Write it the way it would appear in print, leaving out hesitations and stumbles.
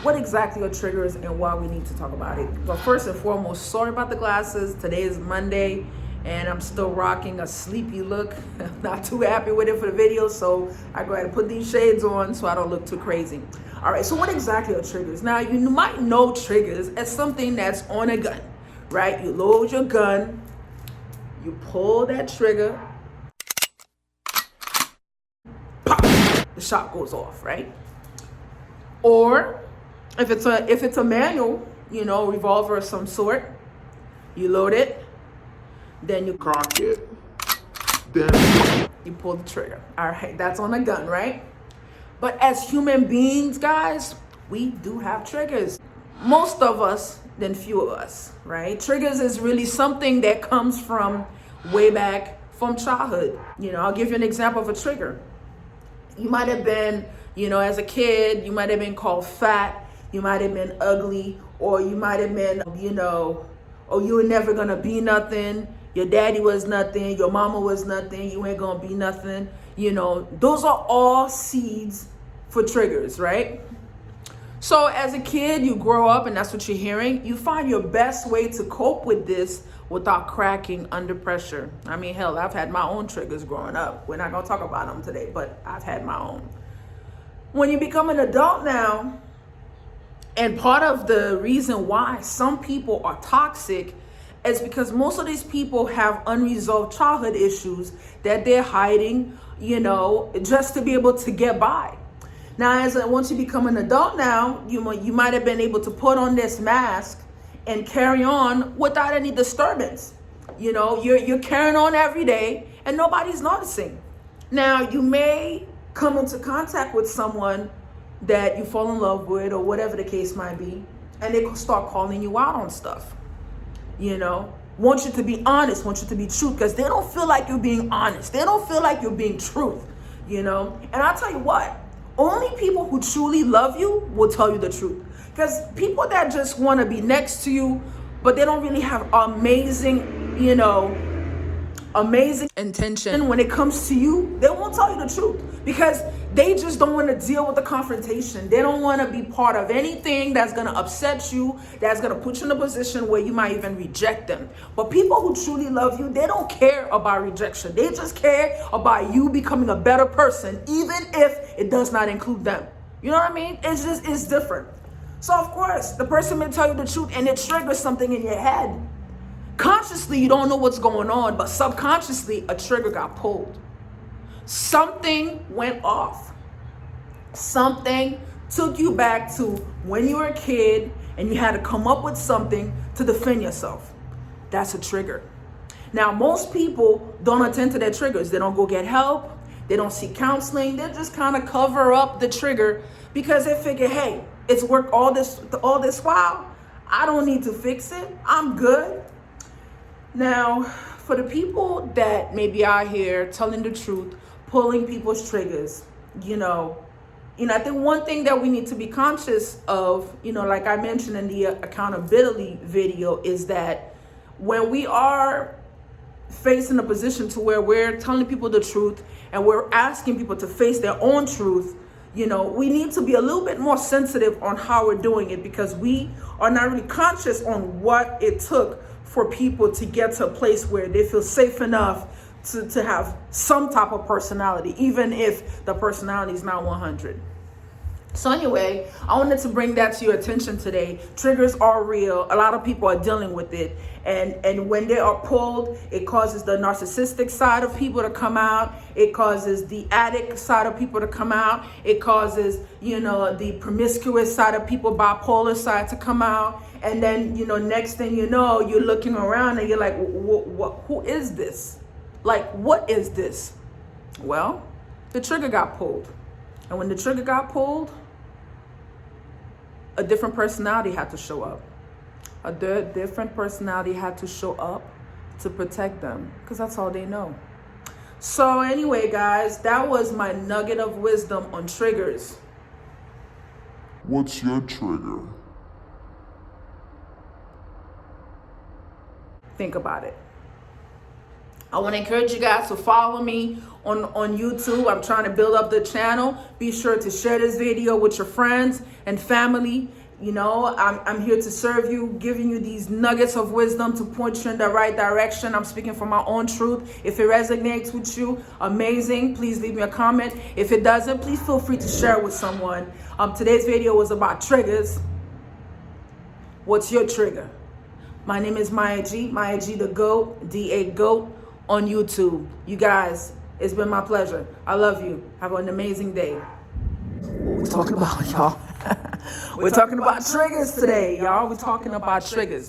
what exactly are triggers and why we need to talk about it. But first and foremost, sorry about the glasses. Today is Monday and I'm still rocking a sleepy look. I'm not too happy with it for the video, so I go ahead and put these shades on so I don't look too crazy. All right, so what exactly are triggers? Now, you might know triggers as something that's on a gun, right? You load your gun, you pull that trigger, pop, the shot goes off, right? Or if it's a manual, revolver of some sort, you load it, then you cock it, then you pull the trigger. All right, that's on a gun, right? But as human beings, guys, we do have triggers. Most of us, then few of us, right? Triggers is really something that comes from way back from childhood. I'll give you an example of a trigger. You might have been, as a kid, you might have been called fat, you might have been ugly, or you might have been, oh, you were never gonna be nothing, your daddy was nothing, your mama was nothing, you ain't gonna be nothing. Those are all seeds for triggers, right? So as a kid, you grow up and that's what you're hearing. You find your best way to cope with this without cracking under pressure. I mean, hell, I've had my own triggers growing up. We're not gonna talk about them today, but I've had my own. When you become an adult now, and part of the reason why some people are toxic is because most of these people have unresolved childhood issues that they're hiding, just to be able to get by. Now, once you become an adult now, you might have been able to put on this mask and carry on without any disturbance. You're carrying on every day and nobody's noticing. Now, you may come into contact with someone that you fall in love with or whatever the case might be, and they start calling you out on stuff. Want you to be honest, want you to be true, because they don't feel like you're being honest. They don't feel like you're being truth, And I'll tell you what, only people who truly love you will tell you the truth. Because people that just want to be next to you, but they don't really have amazing intention when it comes to you, they won't tell you the truth because they just don't want to deal with the confrontation. They don't want to be part of anything that's going to upset you, that's going to put you in a position where you might even reject them. But people who truly love you, they don't care about rejection. They just care about you becoming a better person, even if it does not include them. You know what I mean? It's different. So of course, the person may tell you the truth and it triggers something in your head. Consciously, you don't know what's going on, but subconsciously, a trigger got pulled. Something went off. Something took you back to when you were a kid and you had to come up with something to defend yourself. That's a trigger. Now, most people don't attend to their triggers. They don't go get help. They don't seek counseling. They just kind of cover up the trigger because they figure, hey, it's worked all this while. I don't need to fix it. I'm good. Now, for the people that may be out here telling the truth, pulling people's triggers, I think one thing that we need to be conscious of, like I mentioned in the accountability video, is that when we are facing a position to where we're telling people the truth and we're asking people to face their own truth, we need to be a little bit more sensitive on how we're doing it because we are not really conscious on what it took for people to get to a place where they feel safe enough to have some type of personality, even if the personality is not 100. So anyway, I wanted to bring that to your attention today. Triggers are real. A lot of people are dealing with it. And when they are pulled, it causes the narcissistic side of people to come out. It causes the addict side of people to come out. It causes, the promiscuous side of people, bipolar side to come out. And then, next thing you know, you're looking around and you're like, who is this? Like, what is this? Well, the trigger got pulled. And when the trigger got pulled, a different personality had to show up. A different personality had to show up to protect them because that's all they know. So anyway, guys, that was my nugget of wisdom on triggers. What's your trigger? Think about it. I want to encourage you guys to follow me on YouTube. I'm trying to build up the channel. Be sure to share this video with your friends and family. You know, I'm here to serve you, giving you these nuggets of wisdom to point you in the right direction. I'm speaking from my own truth. If it resonates with you, amazing. Please leave me a comment. If it doesn't, please feel free to share it with someone. Today's video was about triggers. What's your trigger? My name is Maya G the GOAT, D-A GOAT on YouTube. You guys, it's been my pleasure. I love you. Have an amazing day. What we talking about, y'all? We're talking about triggers today, y'all. We're talking about triggers.